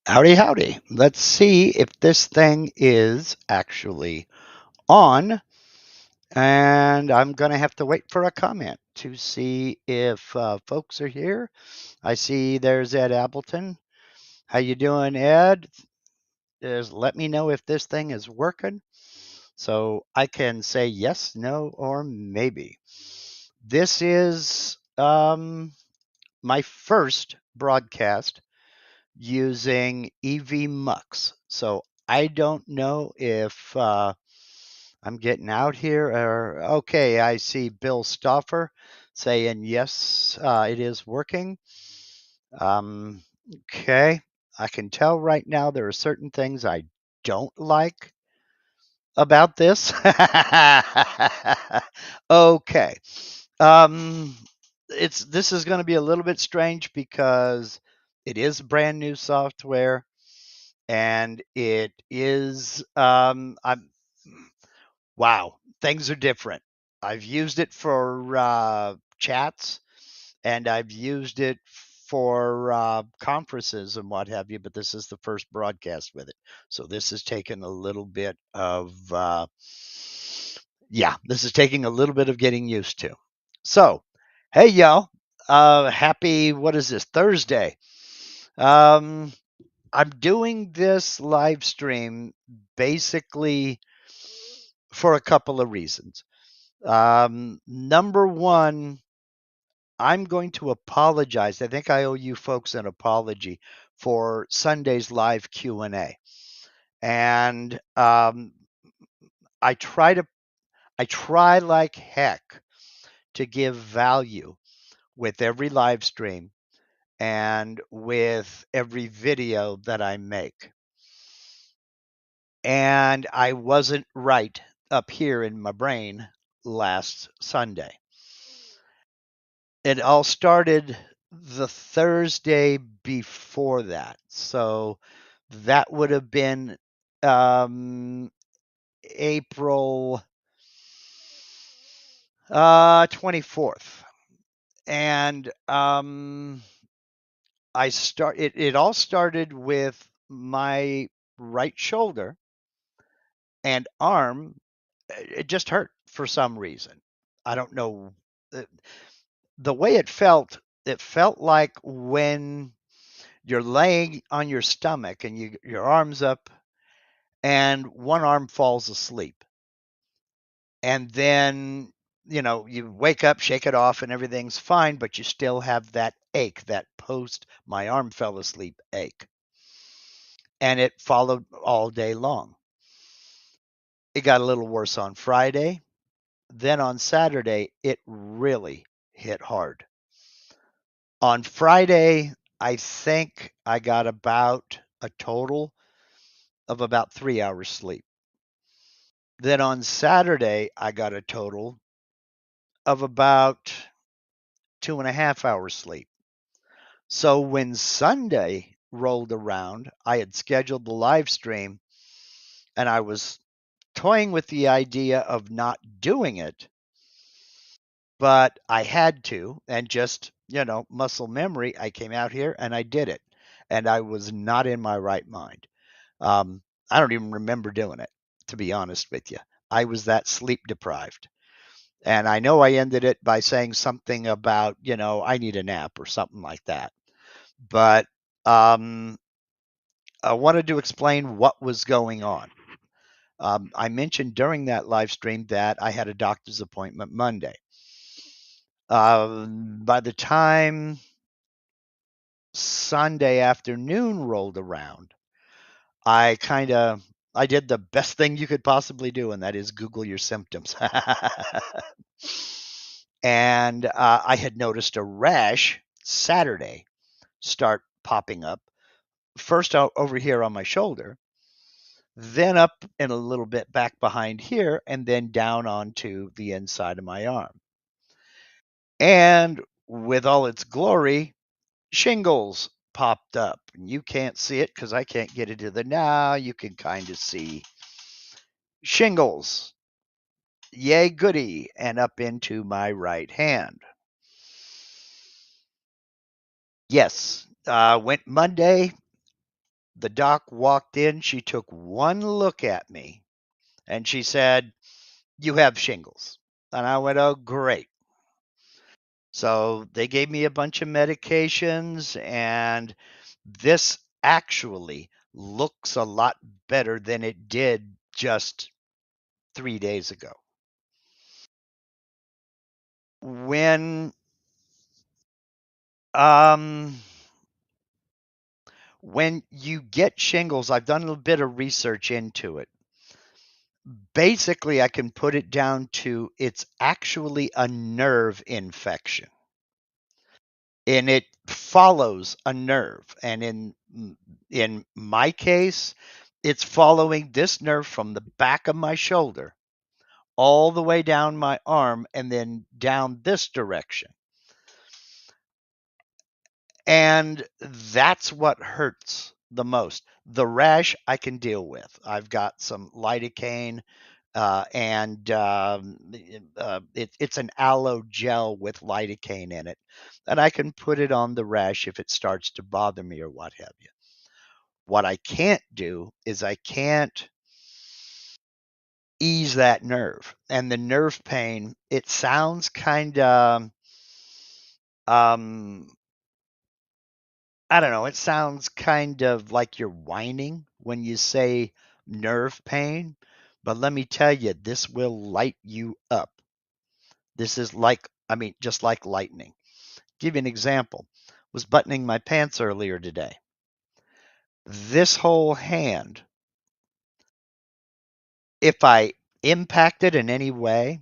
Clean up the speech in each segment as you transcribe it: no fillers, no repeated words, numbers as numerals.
Howdy, howdy. Let's see if this thing is actually on. And I'm going to have to wait for a comment to see if folks are here. I see there's Ed Appleton. How you doing, Ed? Let me know if this thing is working so I can say yes, no, or maybe. This is my first broadcast using EV Mux. So I don't know if I'm getting out here or okay. I see Bill Stoffer saying yes, it is working. Um, okay, I can tell right now there are certain things I don't like about this. Okay, um, it's this is going to be a little bit strange because it is brand new software and it is I'm wow, things are different. I've used it for chats and I've used it for conferences and what have you, but this is the first broadcast with it. So this is taking a little bit of yeah, this is taking a little bit of getting used to. So, hey y'all, happy what is this, Thursday? Um I'm doing this live stream basically for a couple of reasons. Number one, I'm going to apologize. I think I owe you folks an apology for Sunday's live Q&A. And I try to I try like heck to give value with every live stream and with every video that I make. And I wasn't right up here in my brain last Sunday. It all started the Thursday before that. So that would have been April 24th. And it all started with my right shoulder and arm. It just hurt for some reason. I don't know. The way it felt like when you're laying on your stomach and your arms up and one arm falls asleep. And then, you wake up, shake it off, and everything's fine, but you still have that ache, that post my arm fell asleep ache. And it followed all day long. It got a little worse on Friday. Then on Saturday, it really hit hard. On Friday, I think I got about a total of about 3 hours sleep. Then on Saturday, I got a total of about 2.5 hours sleep. So when Sunday rolled around, I had scheduled the live stream and I was toying with the idea of not doing it, but I had to, and just, muscle memory, I came out here and I did it. And I was not in my right mind. Um, I don't even remember doing it, to be honest with you. I was that sleep deprived. And I know I ended it by saying something about, I need a nap or something like that. But um, I wanted to explain what was going on. I mentioned during that live stream that I had a doctor's appointment Monday. By the time Sunday afternoon rolled around, I did the best thing you could possibly do, and that is Google your symptoms. And I had noticed a rash Saturday start popping up. First out over here on my shoulder, then up and a little bit back behind here, and then down onto the inside of my arm. And with all its glory, shingles popped up. And you can't see it because I can't get into the now. You can kind of see shingles. Yay, goody. And up into my right hand. Yes, went Monday. The doc walked in, she took one look at me, and she said, "You have shingles." And I went, "Oh, great." So they gave me a bunch of medications, and this actually looks a lot better than it did just 3 days ago. When um when you get shingles, I've done a little bit of research into it. Basically, I can put it down to it's actually a nerve infection. And it follows a nerve. And in my case, it's following this nerve from the back of my shoulder all the way down my arm and then down this direction. And that's what hurts the most. The rash I can deal with. I've got some lidocaine, and it's an aloe gel with lidocaine in it, and I can put it on the rash if it starts to bother me or what have you. What I can't do is I can't ease that nerve, and the nerve pain. It sounds kind of um, I don't know. It sounds kind of like you're whining when you say nerve pain, but let me tell you, this will light you up. This is like, I mean, just like lightning. Give you an example. Was buttoning my pants earlier today. This whole hand, if I impact it in any way,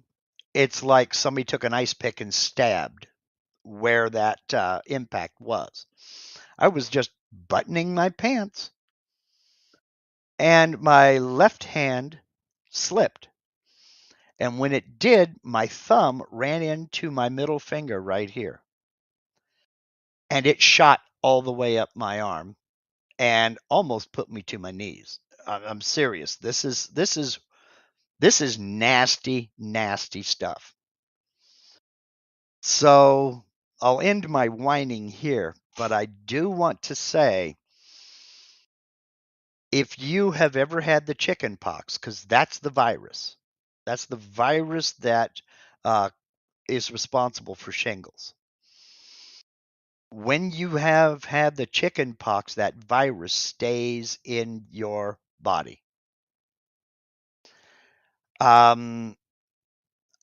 it's like somebody took an ice pick and stabbed where that impact was. I was just buttoning my pants, and my left hand slipped. And when it did, my thumb ran into my middle finger right here, and it shot all the way up my arm and almost put me to my knees. I'm serious. This is nasty, nasty stuff. So I'll end my whining here, but I do want to say, if you have ever had the chicken pox, because that's the virus that uh, is responsible for shingles. When you have had the chicken pox, that virus stays in your body. Um,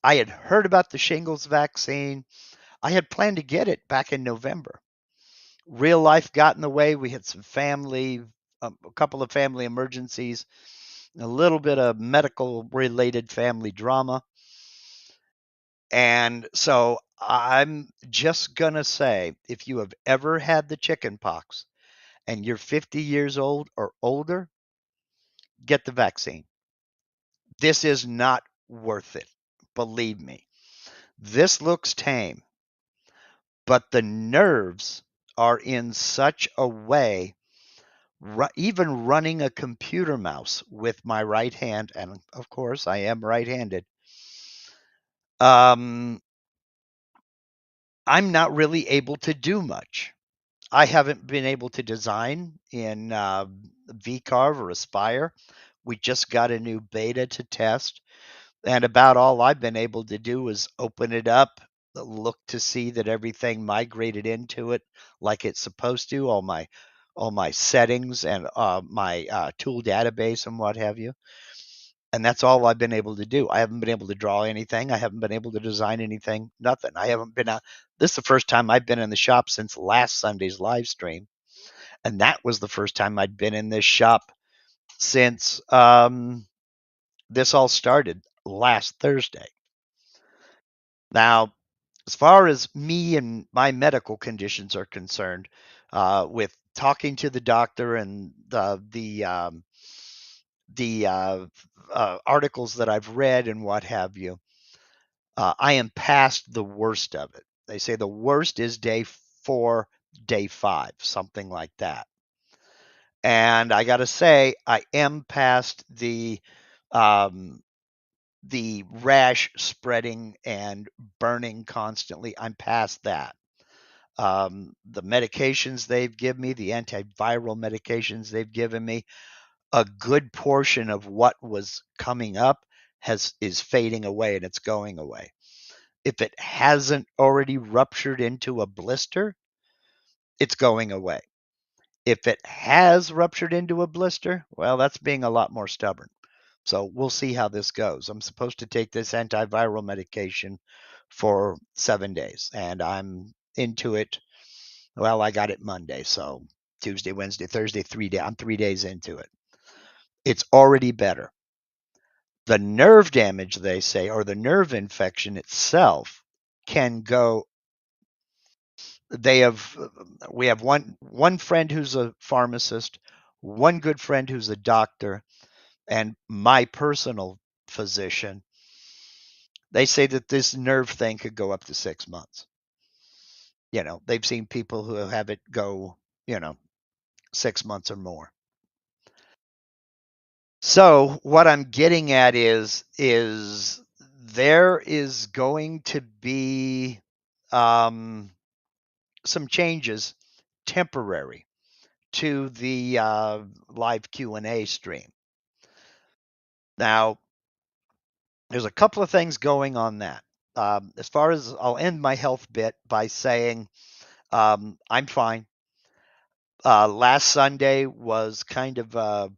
I had heard about the shingles vaccine. I had planned to get it back in November. Real life got in the way. We had some a couple of family emergencies, a little bit of medical related family drama. And so I'm just going to say, if you have ever had the chicken pox and you're 50 years old or older, get the vaccine. This is not worth it. Believe me. This looks tame, but the nerves are in such a way, even running a computer mouse with my right hand, and of course I am right-handed, um, I'm not really able to do much. I haven't been able to design in VCarve or Aspire. We just got a new beta to test, and about all I've been able to do is open it up, look to see that everything migrated into it like it's supposed to, all my settings and my tool database and what have you. And that's all I've been able to do. I haven't been able to draw anything. I haven't been able to design anything. Nothing. I haven't been out. This is the first time I've been in the shop since last Sunday's live stream, and that was the first time I'd been in this shop since this all started last Thursday. Now, as far as me and my medical conditions are concerned, with talking to the doctor and the articles that I've read and what have you, I am past the worst of it. They say the worst is day 4, day 5, something like that. And I got to say, I am past the rash spreading and burning constantly. I'm past that. The medications they've given me, the antiviral medications they've given me, a good portion of what was coming up is fading away and it's going away. If it hasn't already ruptured into a blister, it's going away. If it has ruptured into a blister, well, that's being a lot more stubborn. So we'll see how this goes. I'm supposed to take this antiviral medication for 7 days, and I'm into it. Well, I got it Monday, so Tuesday, Wednesday, Thursday, 3 days. I'm 3 days into it. It's already better. The nerve damage, they say, or the nerve infection itself can go. They have We have one friend who's a pharmacist, one good friend who's a doctor, and my personal physician. They say that this nerve thing could go up to 6 months. They've seen people who have it go, 6 months or more. So what I'm getting at is there is going to be um, some changes, temporary, to the live Q&A stream. Now, there's a couple of things going on that. As far as I'll end my health bit by saying I'm fine. Last Sunday was kind of a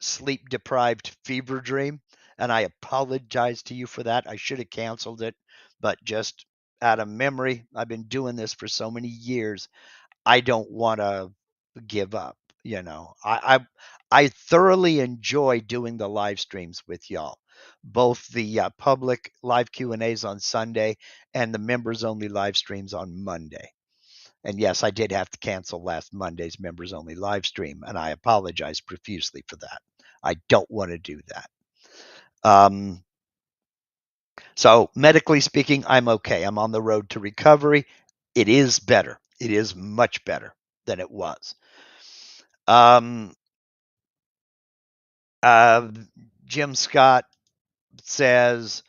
sleep deprived fever dream, and I apologize to you for that. I should have canceled it, but just out of memory, I've been doing this for so many years. I don't want to give up. I thoroughly enjoy doing the live streams with y'all, both the public live Q&As on Sunday and the members only live streams on Monday. And yes, I did have to cancel last Monday's members only live stream, and I apologize profusely for that. I don't want to do that. So medically speaking, I'm okay. I'm on the road to recovery. It is better. It is much better than it was. Um, uh, Jim Scott says,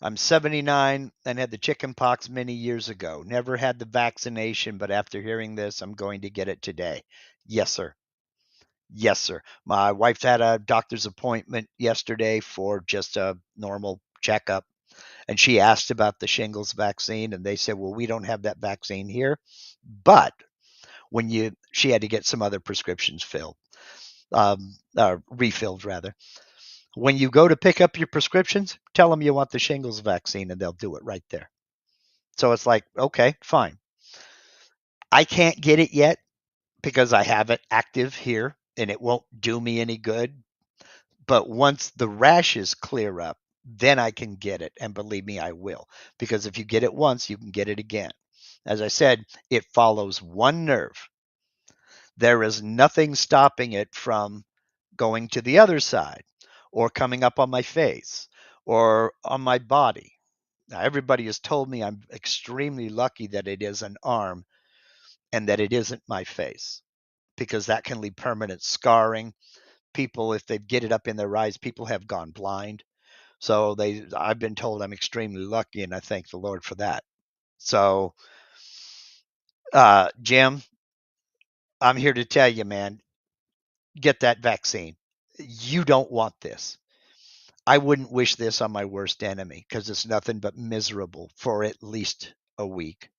I'm 79 and had the chicken pox many years ago. Never had the vaccination, but after hearing this, I'm going to get it today. Yes, sir. Yes, sir. My wife had a doctor's appointment yesterday for just a normal checkup, and she asked about the shingles vaccine, and they said, "Well, we don't have that vaccine here." But she had to get some other prescriptions refilled rather. When you go to pick up your prescriptions, tell them you want the shingles vaccine, and they'll do it right there. So it's like, okay, fine. I can't get it yet because I have it active here, and it won't do me any good. But once the rashes clear up, then I can get it. And believe me, I will. Because if you get it once, you can get it again. As I said, it follows one nerve. There is nothing stopping it from going to the other side or coming up on my face or on my body. Now, everybody has told me I'm extremely lucky that it is an arm and that it isn't my face, because that can leave permanent scarring. People, if they get it up in their eyes, people have gone blind. So I've been told I'm extremely lucky, and I thank the Lord for that. So, Jim, I'm here to tell you, man, get that vaccine. You don't want this. I wouldn't wish this on my worst enemy because it's nothing but miserable for at least a week.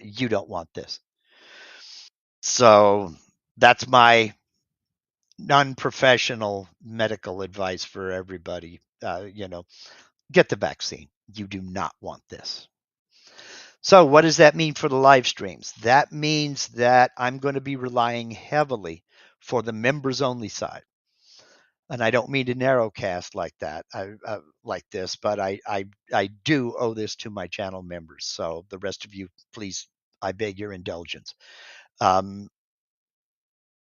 You don't want this. So that's my non-professional medical advice for everybody. Get the vaccine. You do not want this. So what does that mean for the live streams? That means that I'm going to be relying heavily for the members only side. And I don't mean to narrowcast like that, like this, but I do owe this to my channel members. So the rest of you, please, I beg your indulgence. Um,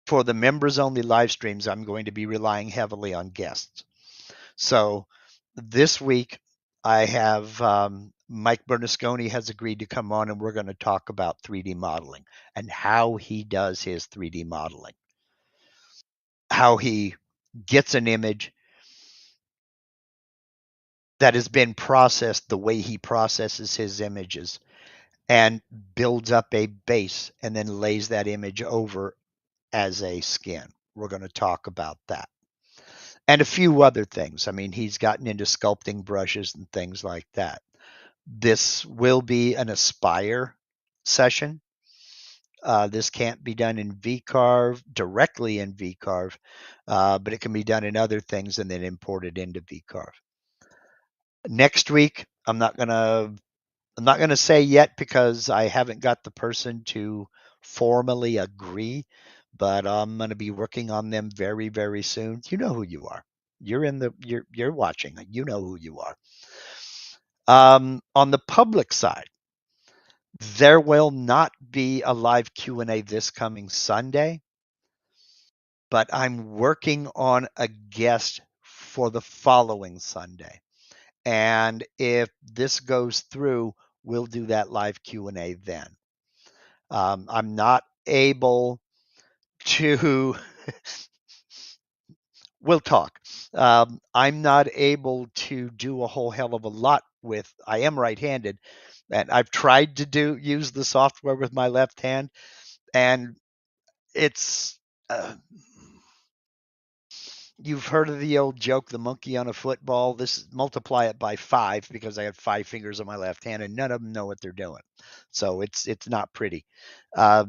for the members only live streams, I'm going to be relying heavily on guests. So this week, I have Mike Bernasconi has agreed to come on, and we're going to talk about 3D modeling and how he does his 3D modeling, how he gets an image that has been processed the way he processes his images, and builds up a base and then lays that image over as a skin. We're going to talk about that. And a few other things. I mean, he's gotten into sculpting brushes and things like that. This will be an Aspire session. This can't be done in VCarve, directly in VCarve, but it can be done in other things and then imported into VCarve. Next week, I'm not gonna say yet because I haven't got the person to formally agree, but I'm gonna be working on them very, very soon. You know who you are. You're watching. You know who you are. On the public side, there will not be a live Q&A this coming Sunday, but I'm working on a guest for the following Sunday. And if this goes through, we'll do that live Q&A then. I'm not able to, we'll talk. I'm not able to do a whole hell of a lot with, I am right-handed, and I've tried to use the software with my left hand, and it's, you've heard of the old joke, the monkey on a football. This multiply it by 5 because I have 5 fingers on my left hand, and none of them know what they're doing. So it's not pretty. Uh,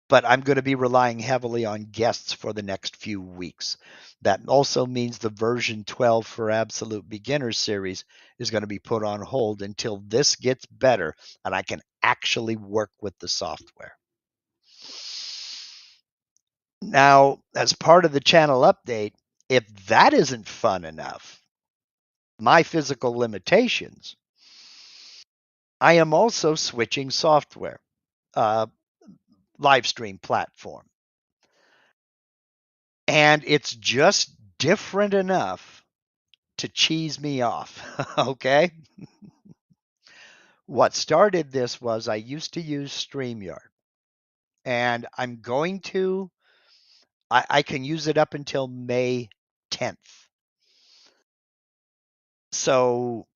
but I'm going to be relying heavily on guests for the next few weeks. That also means the version 12 for Absolute Beginners series is going to be put on hold until this gets better and I can actually work with the software. Now, as part of the channel update, if that isn't fun enough, my physical limitations, I am also switching software, uh, live stream platform. And it's just different enough to cheese me off. Okay. What started this was I used to use StreamYard, and I can use it up until May 10th. So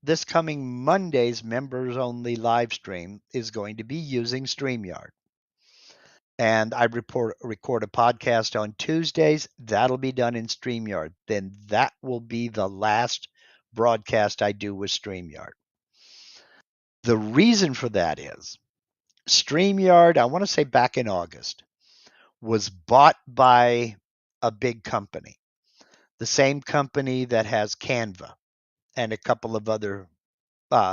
this coming Monday's members only live stream is going to be using StreamYard. And I record a podcast on Tuesdays. That'll be done in StreamYard. Then that will be the last broadcast I do with StreamYard. The reason for that is StreamYard, I want to say back in August, was bought by a big company, the same company that has Canva and a couple of other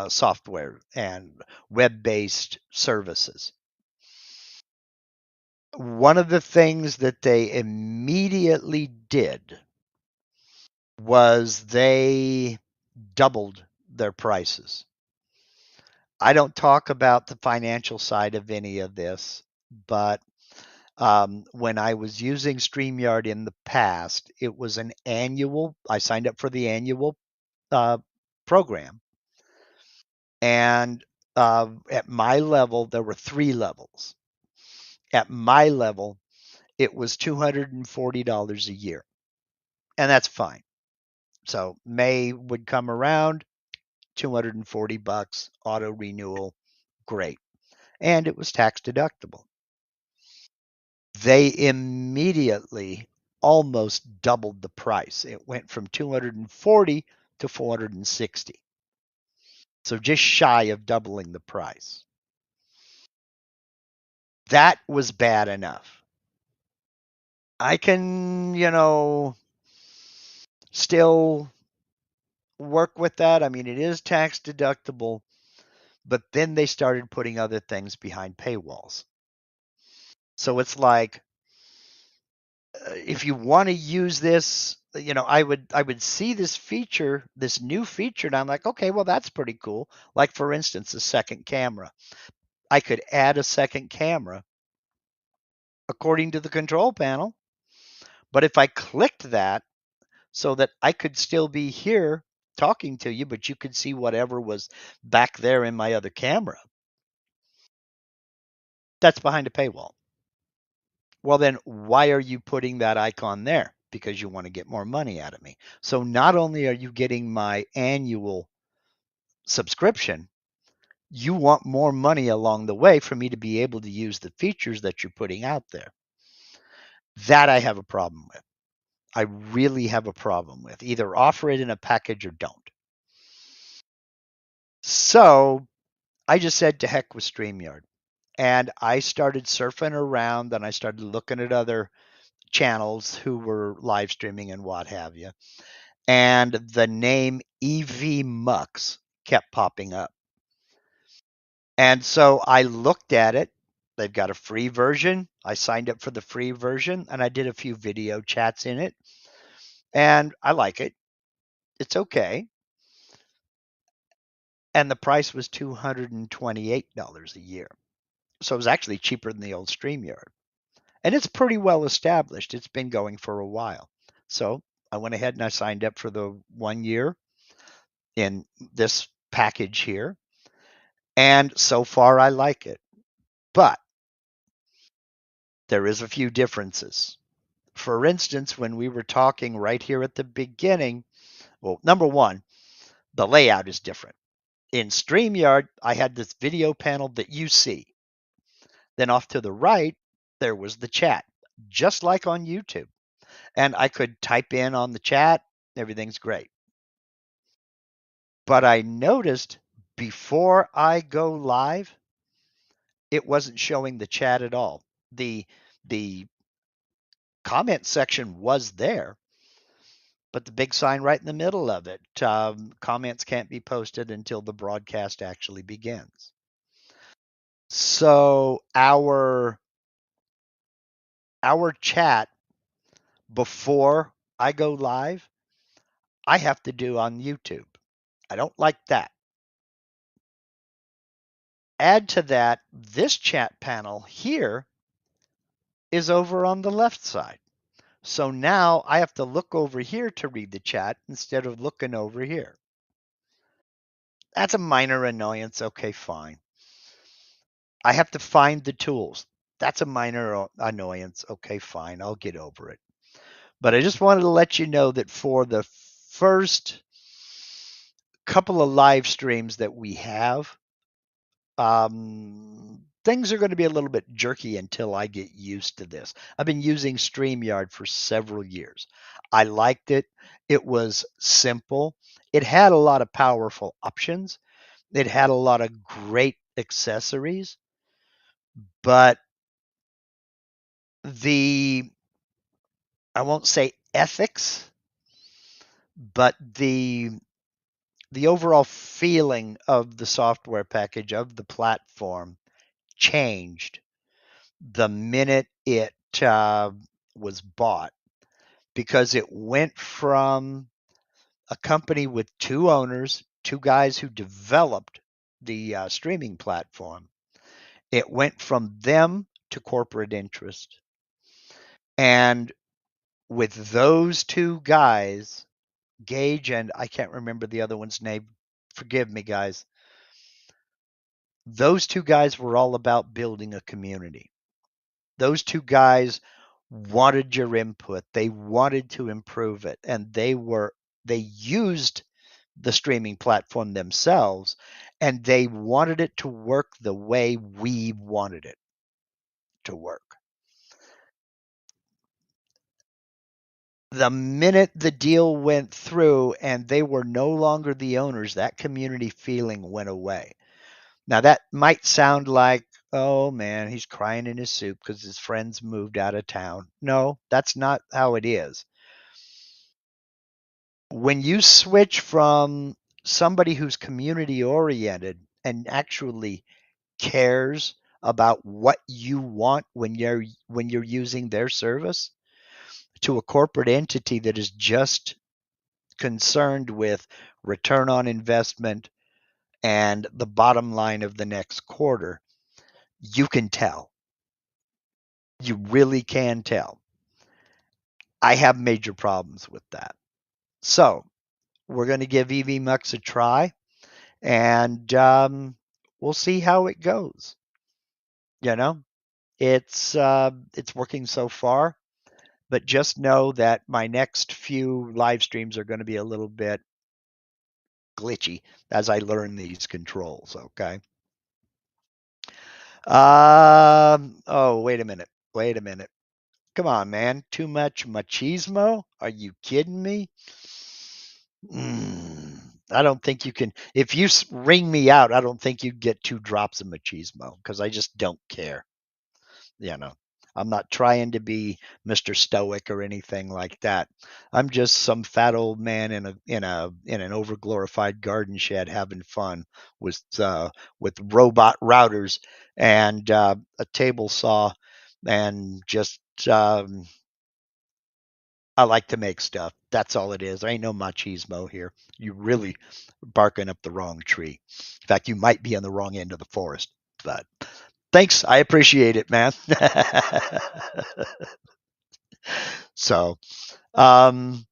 software and web-based services. One of the things that they immediately did was they doubled their prices. I don't talk about the financial side of any of this, but when I was using StreamYard in the past, it was an annual, I signed up for the annual program. And at my level, there were 3 levels. At my level, it was $240 a year. And that's fine. So May would come around, $240, auto renewal, great. And it was tax deductible. They immediately almost doubled the price. It went from 240 to 460. So just shy of doubling the price. That was bad enough. I can, still work with that. I mean, it is tax deductible, but then they started putting other things behind paywalls. So it's like, if you want to use this, I would see this feature, this new feature, and I'm like, okay, well, that's pretty cool. Like, for instance, a second camera. I could add a second camera according to the control panel, but if I clicked that so that I could still be here talking to you, but you could see whatever was back there in my other camera, that's behind a paywall. Well, then why are you putting that icon there? Because you want to get more money out of me. So not only are you getting my annual subscription, You want more money along the way for me to be able to use the features that you're putting out there. That I have a problem with. I really have a problem with. Either offer it in a package or don't. So I just said to heck with StreamYard. And I started surfing around and I started looking at other channels who were live streaming and what have you. And the name EV Mux kept popping up. And so I looked at it. They've got a free version. I signed up for the free version and I did a few video chats in it. And I like it. It's okay. And the price was $228 a year. So it was actually cheaper than the old StreamYard. And it's pretty well established. It's been going for a while. So I went ahead and I signed up for the 1 year in this package here. And so far, I like it. But there is a few differences. For instance, when we were talking right here at the beginning, well, number one, the layout is different. In StreamYard, I had this video panel that you see. Then off to the right, there was the chat, just like on YouTube. And I could type in on the chat, everything's great. But I noticed before I go live, it wasn't showing the chat at all. The comment section was there, but the big sign right in the middle of it, comments can't be posted until the broadcast actually begins. So our chat before I go live, I have to do on YouTube. I don't like that. Add to that, this chat panel here is over on the left side. So now I have to look over here to read the chat instead of looking over here. That's a minor annoyance. Okay, fine. I have to find the tools. That's a minor annoyance. Okay, fine. I'll get over it. But I just wanted to let you know that for the first couple of live streams that we have, things are going to be a little bit jerky until I get used to this. I've been using StreamYard for several years. I liked it. It was simple. It had a lot of powerful options. It had a lot of great accessories, but the I won't say ethics, but the overall feeling of the software package of the platform changed the minute it was bought, because it went from a company with two owners, two guys who developed the streaming platform. It went from them to corporate interest. And with those two guys, Gage and I can't remember the other one's name. Forgive me, guys. Those two guys were all about building a community. Those two guys wanted your input. They wanted to improve it, and they used the streaming platform themselves, and they wanted it to work the way we wanted it to work. The minute the deal went through and they were no longer the owners, that community feeling went away. Now, that might sound like, oh man, he's crying in his soup because his friends moved out of town. No, that's not how it is. When you switch from somebody who's community oriented and actually cares about what you want when you're using their service, to a corporate entity that is just concerned with return on investment and the bottom line of the next quarter, you can tell. You really can tell. I have major problems with that. So we're going to give EV Mux a try, and we'll see how it goes. You know, it's working so far, but just know that my next few live streams are going to be a little bit glitchy as I learn these controls. Okay. Oh, wait a minute. Wait a minute. Come on, man. Too much machismo? Are you kidding me? Mm, I don't think you can. If you ring me out, I don't think you'd get 2 drops of machismo because I just don't care. You know, I'm not trying to be Mr. Stoic or anything like that. I'm just some fat old man in an overglorified garden shed having fun with robot routers and a table saw and just I like to make stuff. That's all it is. There ain't no machismo here. You really barking up the wrong tree. In fact, you might be on the wrong end of the forest. But thanks. I appreciate it, man. So, um,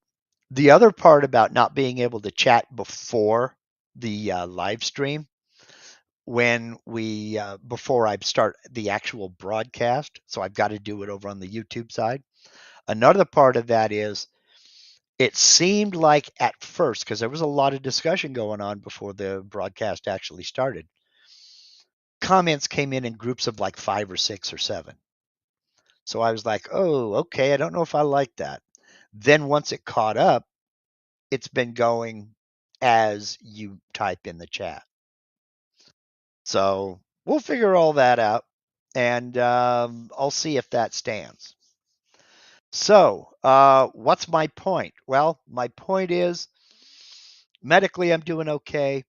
the other part about not being able to chat before the live stream, when we before I start the actual broadcast, so I've got to do it over on the YouTube side. Another part of that is it seemed like at first, because there was a lot of discussion going on before the broadcast actually started, comments came in groups of like 5 or 6 or 7. So I was like, oh, okay, I don't know if I like that. Then once it caught up, it's been going as you type in the chat. So we'll figure all that out and I'll see if that stands. So, what's my point? Well, my point is medically, I'm doing okay.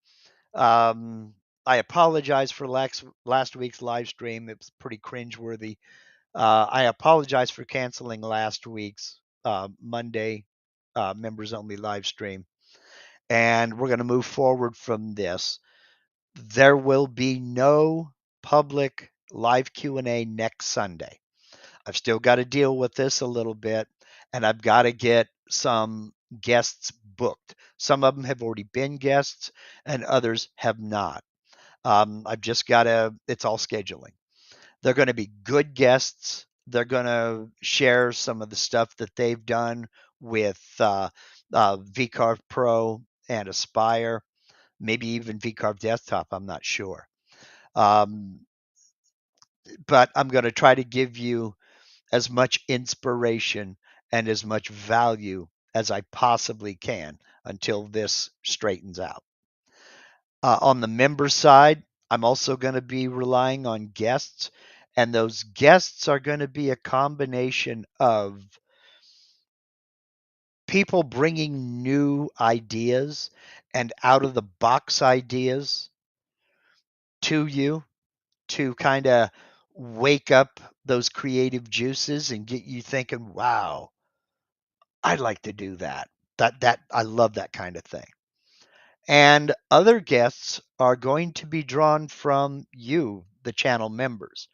Um, I apologize for last week's live stream. It was pretty cringeworthy. I apologize for canceling last week's Monday members only live stream, and we're going to move forward from this. There will be no public live Q&A next Sunday. I've still got to deal with this a little bit, and I've got to get some guests booked. Some of them have already been guests, and others have not. I've just got to, it's all scheduling. They're going to be good guests. They're going to share some of the stuff that they've done with VCarve Pro and Aspire, maybe even VCarve Desktop. I'm not sure. Um, but I'm going to try to give you as much inspiration and as much value as I possibly can until this straightens out. On the member side, I'm also going to be relying on guests, and those guests are going to be a combination of people bringing new ideas and out of the box ideas to you to kind of wake up those creative juices and get you thinking, wow, I'd like to do that. That I love that kind of thing. And other guests are going to be drawn from you, the channel members.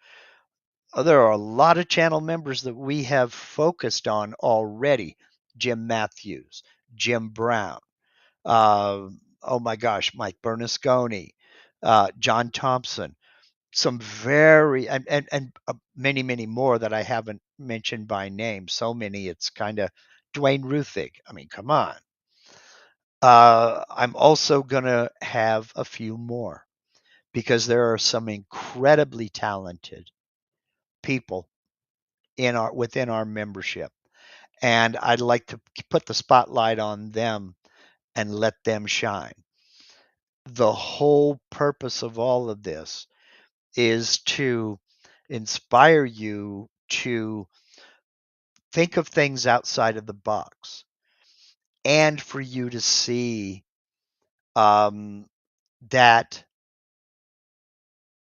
There are a lot of channel members that we have focused on already. Jim Matthews, Jim Brown, uh, oh my gosh, Mike Bernasconi, John Thompson, some very and many more that I haven't mentioned by name. So many, it's kind of Dwayne Ruthig. I mean, come on. I'm also gonna have a few more because there are some incredibly talented people in our within our membership, and I'd like to put the spotlight on them and let them shine. The whole purpose of all of this is to inspire you to think of things outside of the box and for you to see um, that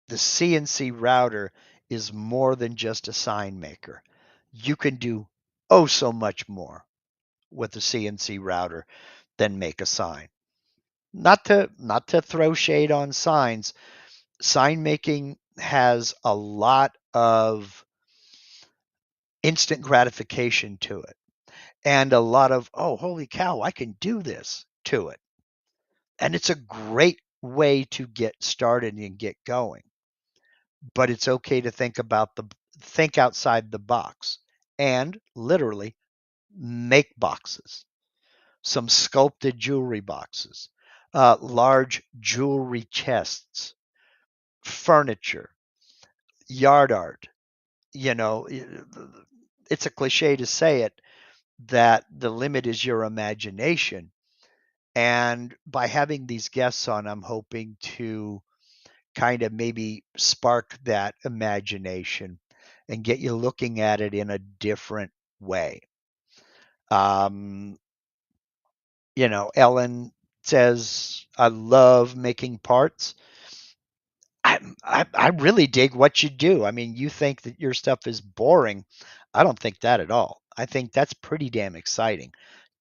the CNC router is more than just a sign maker. You can do oh so much more with the CNC router than make a sign. Not to throw shade on signs. Sign making has a lot of instant gratification to it and a lot of oh holy cow, I can do this to it. And it's a great way to get started and get going. But it's okay to think outside the box and literally make boxes, some sculpted jewelry boxes, large jewelry chests, furniture, yard art. You know, it's a cliche to say it that the limit is your imagination. And by having these guests on, I'm hoping to kind of maybe spark that imagination and get you looking at it in a different way. Um, Ellen says, I love making parts. I really dig what you do. I mean, you think that your stuff is boring. I don't think that at all. I think that's pretty damn exciting.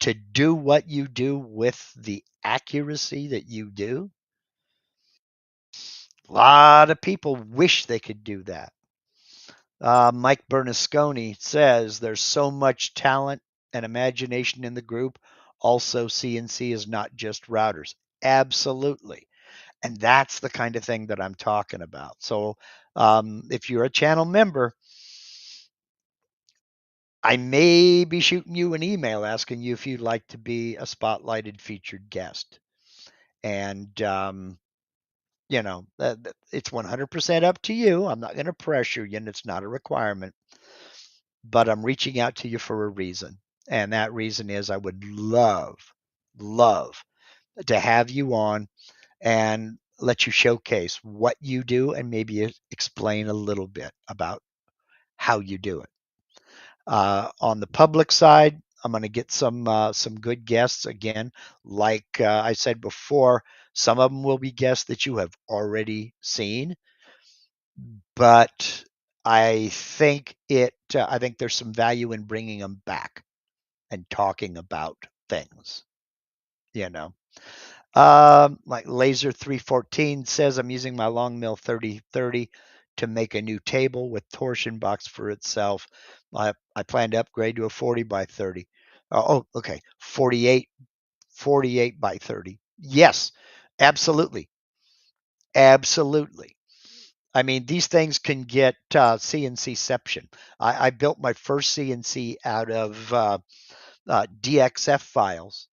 To do what you do with the accuracy that you do, a lot of people wish they could do that. Mike Bernasconi says there's so much talent and imagination in the group. Also, CNC is not just routers. Absolutely. And that's the kind of thing that I'm talking about. So if you're a channel member, I may be shooting you an email asking you if you'd like to be a spotlighted featured guest. And, it's 100% up to you. I'm not going to pressure you, and it's not a requirement. But I'm reaching out to you for a reason. And that reason is I would love to have you on and let you showcase what you do and maybe explain a little bit about how you do it. On the public side, I'm going to get some good guests again. Like I said before, some of them will be guests that you have already seen, but I think there's some value in bringing them back and talking about things. You know, like Laser 314 says, I'm using my long mill 3030 to make a new table with torsion box for itself. I plan to upgrade to a 40 by 30. Okay, 48 by 30. Yes, absolutely, absolutely. I mean, these things can get CNCception. I built my first CNC out of DXF files.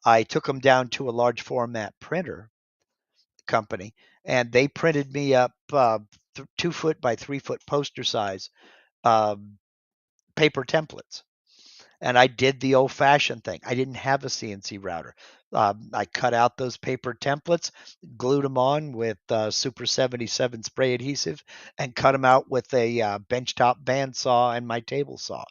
I took them down to a large format printer company, and they printed me up 2 foot by 3 foot poster size um, paper templates. And I did the old fashioned thing. I didn't have a CNC router. I cut out those paper templates, glued them on with Super 77 spray adhesive, and cut them out with a benchtop bandsaw and my table saw.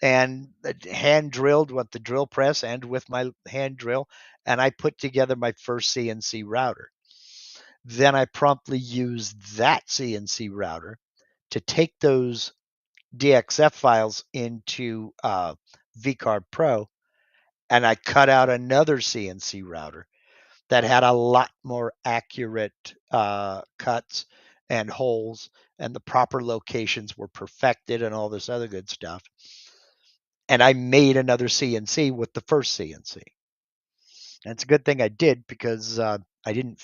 And hand drilled with the drill press and with my hand drill. And I put together my first CNC router. Then I promptly used that CNC router to take those DXF files into VCarb Pro, and I cut out another CNC router that had a lot more accurate cuts and holes, and the proper locations were perfected, and all this other good stuff. And I made another CNC with the first CNC. And it's a good thing I did because I didn't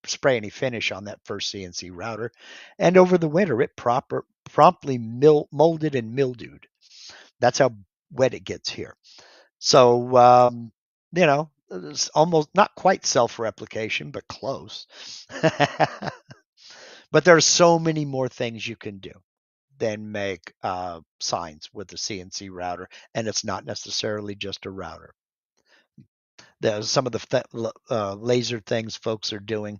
spray any finish on that first CNC router. And over the winter, it promptly molded and mildewed. That's how wet it gets here. So, it's almost not quite self-replication, but close. But there are so many more things you can do than make signs with the CNC router, and it's not necessarily just a router. Some of the laser things folks are doing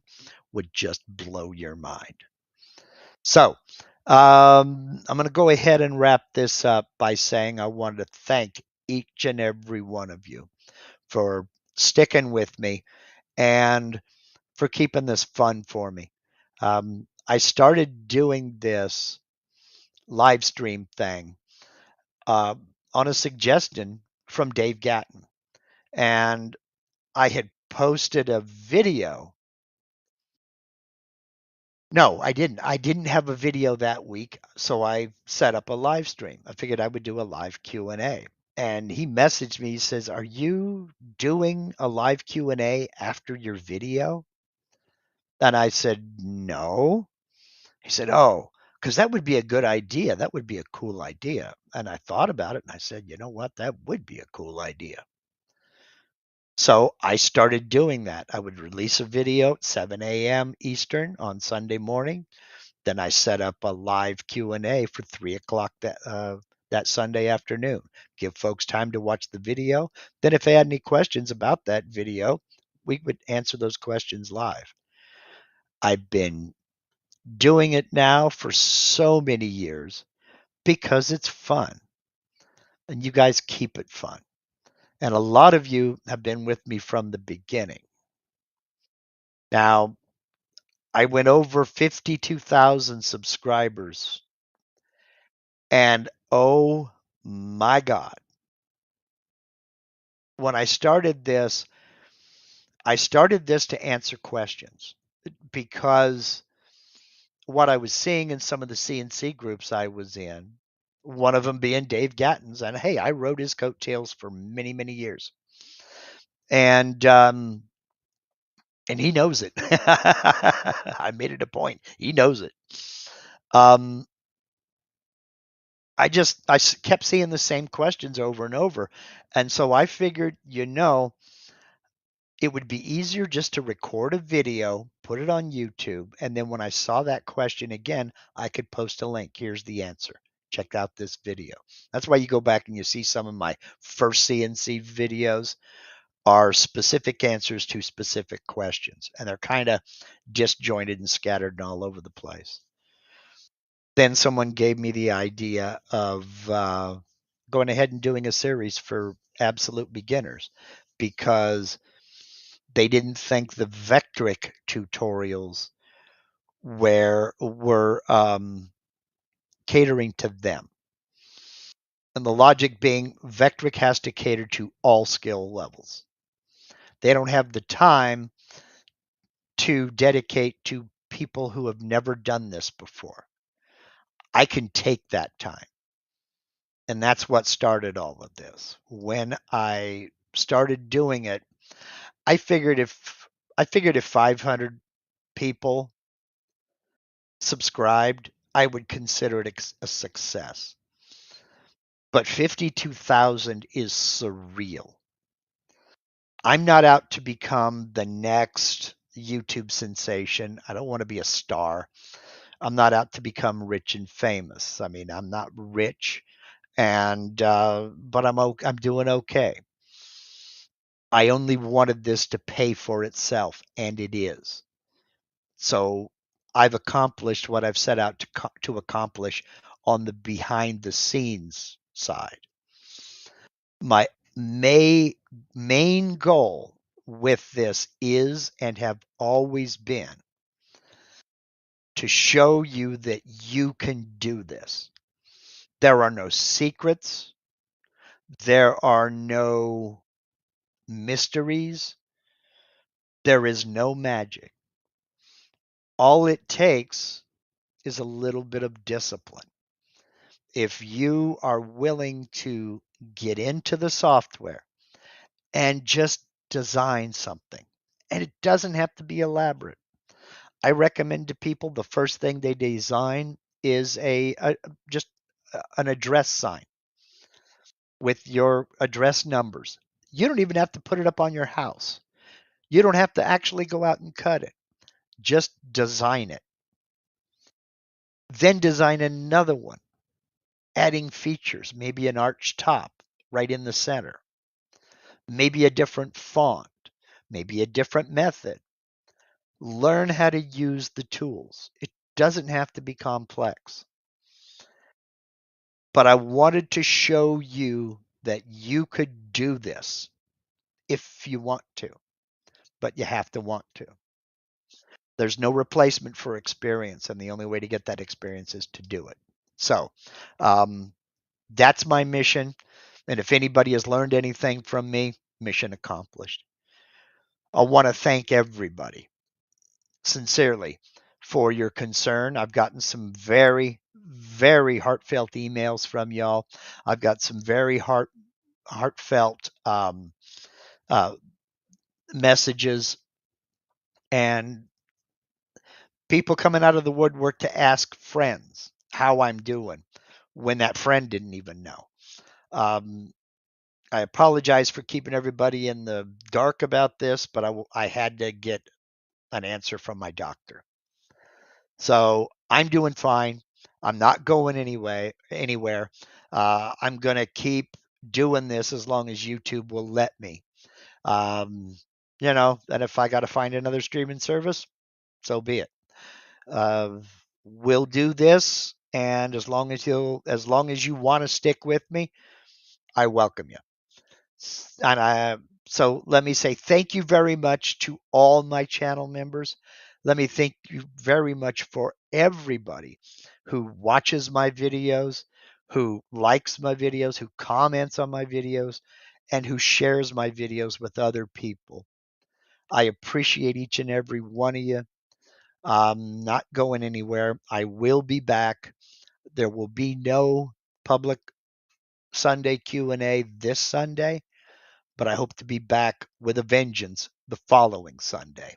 would just blow your mind. So, I'm going to go ahead and wrap this up by saying I wanted to thank each and every one of you for sticking with me and for keeping this fun for me. I started doing this live stream thing uh, on a suggestion from Dave Gatton. And I had posted a video. No, I didn't. I didn't have a video that week, so I set up a live stream. I figured I would do a live Q&A. And he messaged me, he says, "Are you doing a live Q&A after your video?" And I said, "No." He said, "Oh, because that would be a good idea. That would be a cool idea." And I thought about it and I said, "You know what? That would be a cool idea." So I started doing that. I would release a video at 7 a.m. Eastern on Sunday morning. Then I set up a live Q&A for 3 o'clock that Sunday afternoon. Give folks time to watch the video. Then if they had any questions about that video, we would answer those questions live. I've been doing it now for so many years because it's fun. And you guys keep it fun. And a lot of you have been with me from the beginning. Now, I went over 52,000 subscribers. And oh my God, when I started this to answer questions because what I was seeing in some of the CNC groups I was in, one of them being Dave Gatton's, and hey, I rode his coattails for many, many years. And he knows it. I made it a point. He knows it. Um, I kept seeing the same questions over and over. And so I figured, it would be easier just to record a video, put it on YouTube, and then when I saw that question again, I could post a link. Here's the answer. Check out this video. That's why you go back and you see some of my first CNC videos are specific answers to specific questions, and they're kind of disjointed and scattered all over the place. Then someone gave me the idea of going ahead and doing a series for absolute beginners because they didn't think the Vectric tutorials were catering to them. And the logic being Vectric has to cater to all skill levels. They don't have the time to dedicate to people who have never done this before. I can take that time. And that's what started all of this. When I started doing it, I figured if 500 people subscribed, I would consider it a success. But 52,000 is surreal. I'm not out to become the next YouTube sensation. I don't want to be a star. I'm not out to become rich and famous. I mean, I'm not rich, but I'm doing okay. I only wanted this to pay for itself, and it is. So I've accomplished what I've set out to accomplish on the behind the scenes side. My main goal with this is and have always been to show you that you can do this. There are no secrets. There are no mysteries. There is no magic. All it takes is a little bit of discipline. If you are willing to get into the software and just design something, and it doesn't have to be elaborate. I recommend to people the first thing they design is just an address sign with your address numbers. You don't even have to put it up on your house. You don't have to actually go out and cut it. Just design it. Then design another one, adding features, maybe an arch top right in the center, maybe a different font, maybe a different method. Learn how to use the tools. It doesn't have to be complex. But I wanted to show you that you could do this if you want to, but you have to want to. There's no replacement for experience, and the only way to get that experience is to do it. So that's my mission. And if anybody has learned anything from me, mission accomplished. I want to thank everybody sincerely for your concern. I've gotten some very, very heartfelt emails from y'all. I've got some very heartfelt messages and people coming out of the woodwork to ask friends how I'm doing when that friend didn't even know. I apologize for keeping everybody in the dark about this, but I had to get an answer from my doctor. So I'm doing fine. I'm not going anywhere. I'm going to keep doing this as long as YouTube will let me. Um, and if I got to find another streaming service, so be it. Uh, we'll do this, and as long as you want to stick with me, I welcome you. And so let me say thank you very much to all my channel members. Let me thank you very much for everybody who watches my videos, who likes my videos, who comments on my videos, and who shares my videos with other people. I appreciate each and every one of you. I'm not going anywhere. I will be back. There will be no public Sunday Q&A this Sunday, but I hope to be back with a vengeance the following Sunday.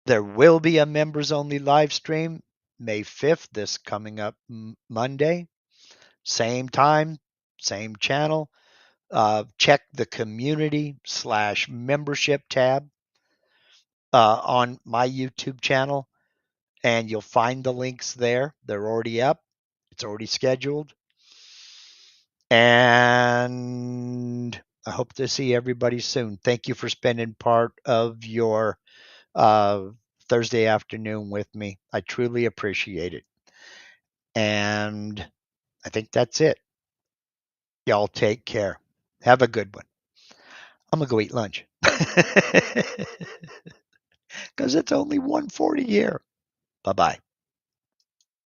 There will be a members only live stream May 5th, this coming up Monday. Same time, same channel. Check the community/membership tab on my YouTube channel, and you'll find the links there. They're already up, it's already scheduled. And I hope to see everybody soon. Thank you for spending part of your uh, Thursday afternoon with me. I truly appreciate it. And I think that's it. Y'all take care. Have a good one. I'm going to go eat lunch because it's only 1:40 here. Bye-bye.